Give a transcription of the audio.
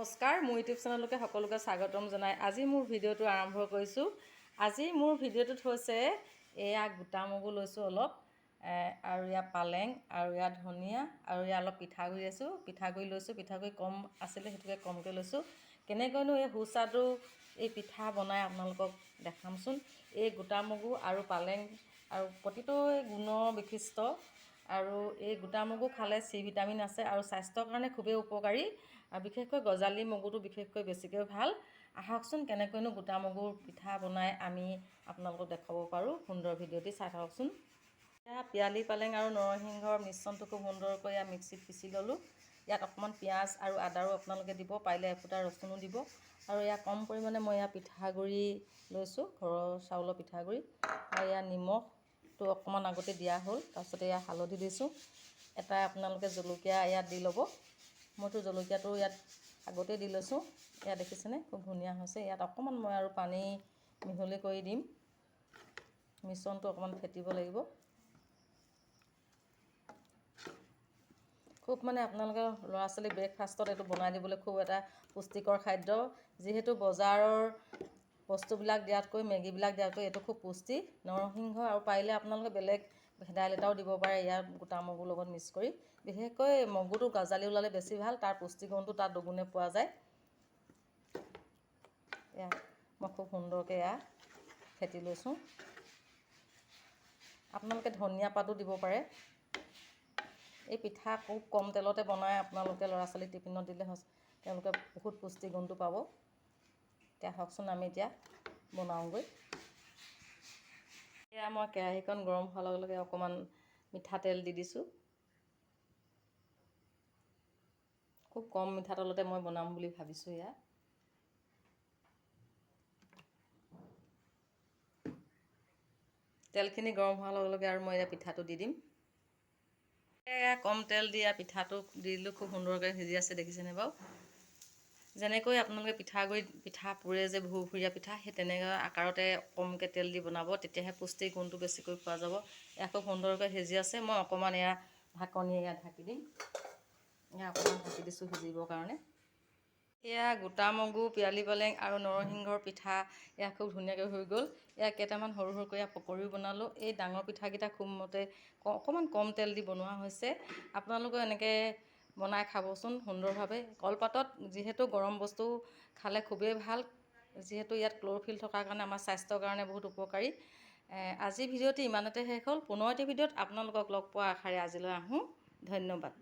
নমস্কাৰ, মোৰ ইউটিউব চেনেলকে সকলোকে স্বাগতম জনাই আজি মোৰ ভিডিঅ'টো আৰম্ভ কৰিছোঁ। আজি মোৰ ভিডিঅ'টোত হৈছে এয়া গোটা মগু লৈছোঁ অলপ, আৰু ইয়াত পালেং, আৰু ইয়াত ধনিয়া, আৰু ইয়াত অলপ পিঠাগুড়ি পিঠাগুড়ি লৈছোঁ। পিঠাগুড়ি কম আছিলে, সেইটোকে কমকৈ লৈছোঁ। কেনেকৈনো এই হুচাটো এই পিঠা বনাই আপোনালোকক দেখামচোন। এই গোটা মগু আৰু পালেং আৰু প্ৰতিটো গুণৰ বিশিষ্ট, আৰু এই গোটা মগু খালে চি ভিটামিন আছে আৰু স্বাস্থ্যৰ কাৰণে খুবেই উপকাৰী, আৰু বিশেষকৈ গজালি মগুটো বিশেষকৈ বেছিকৈ ভাল। আহকচোন কেনেকৈনো গোটা মগুৰ পিঠা বনাই আমি আপোনালোকক দেখাব পাৰোঁ। সুন্দৰ ভিডিঅ'টি চাই থাককচোন। এতিয়া পিয়ালি পালেং আৰু নৰসিংহৰ মিশ্ৰণটো খুব সুন্দৰকৈ মিক্সিত পিচি ল'লোঁ। ইয়াত অকণমান পিঁয়াজ আৰু আদাৰো আপোনালোকে দিব পাৰিলে, এফুটা ৰচুনো দিব। আৰু ইয়াত কম পৰিমাণে মই ইয়াত পিঠাগুড়ি লৈছোঁ, ঘৰৰ চাউলৰ পিঠাগুড়ি। আৰু ইয়াত নিমখটো অকণমান আগতে দিয়া হ'ল। তাৰপিছতে ইয়াত হালধি দিছোঁ। এটা আপোনালোকে জলকীয়া ইয়াত দি ল'ব। মইতো জলকীয়াটো ইয়াত আগতেই দি লৈছোঁ। ইয়াত দেখিছেনে খুব ধুনীয়া হৈছে। ইয়াত অকণমান মই আৰু পানী মিহলি কৰি দিম। মিশ্ৰণটো অকণমান ফেটিব লাগিব। খুব আপোনালোকে ল'ৰা ছোৱালী ব্ৰেকফাষ্টত এইটো বনাই দিবলৈ খুব এটা পুষ্টিকৰ খাদ্য। যিহেতু বজাৰৰ বস্তুবিলাক দিয়াতকৈ, মেগীবিলাক দিয়াতকৈ এইটো খুব পুষ্টি। নৰসিংহ আৰু পাৰিলে আপোনালোকে বেলেগ ভেদাইলতাও দিব পাৰে ইয়াৰ গোটা মগুৰ লগত মিক্স কৰি। বিশেষকৈ মগুটো গজালি ওলালে বেছি ভাল, তাৰ পুষ্টিগুণটো তাত দুগুণে পোৱা যায়। এয়া মই খুব সুন্দৰকৈ ফেটি লৈছোঁ। আপোনালোকে ধনিয়া পাতো দিব পাৰে। এই পিঠা খুব কম তেলতে বনাই আপোনালোকে ল'ৰা ছোৱালীক টিফিনত দিলে তেওঁলোকে বহুত পুষ্টিগুণটো পাব। এতিয়া আহকচোন আমি এতিয়া বনাওঁগৈ। এয়া মই কেৰাহীখন গৰম হোৱাৰ লগে লগে অকণমান মিঠাতেল দি দিছোঁ। খুব কম মিঠাতেলতে মই বনাম বুলি ভাবিছোঁ। এয়া তেলখিনি গৰম হোৱাৰ লগে লগে আৰু মই এয়া পিঠাটো দি দিম। এয়া কম তেল দিয়া পিঠাটো দি দিলোঁ। খুব সুন্দৰকৈ সিজি আছে, দেখিছেনে বাৰু? যেনেকৈ আপোনালোকে পিঠা পুৰে যে ভুৰভুৰীয়া পিঠা, সেই তেনেকুৱা আকাৰতে কমকৈ তেল দি বনাব, তেতিয়াহে পুষ্টিৰ গুণটো বেছিকৈ পোৱা যাব। এয়া খুব সুন্দৰকৈ সিজি আছে। মই অকণমান ঢাকনি ঢাকি দিম। অকণমান ঢাকি দিছোঁ সিজিবৰ কাৰণে। এয়া গোটা মগু, পিয়ালি পালেং আৰু নৰসিংহৰ পিঠা খুব ধুনীয়াকৈ হৈ গ'ল। কেইটামান সৰু সৰুকৈ পকৰিও বনালোঁ। এই ডাঙৰ পিঠাকেইটা খুব অকণমান কম তেল দি বনোৱা হৈছে। আপোনালোকেও এনেকৈ বনাই খাবচোন সুন্দৰভাৱে। কলপাতত যিহেতু গৰম বস্তু খালে খুবেই ভাল, যিহেতু ইয়াত ক্ল'ৰ'ফিল থকাৰ কাৰণে আমাৰ স্বাস্থ্যৰ কাৰণে বহুত উপকাৰী। আজিৰ ভিডিঅ'টি ইমানতে শেষ হ'ল। পুনৰ এটি ভিডিঅ'ত আপোনালোকক লগ পোৱাৰ আশাৰে আজিলৈ আহোঁ। ধন্যবাদ।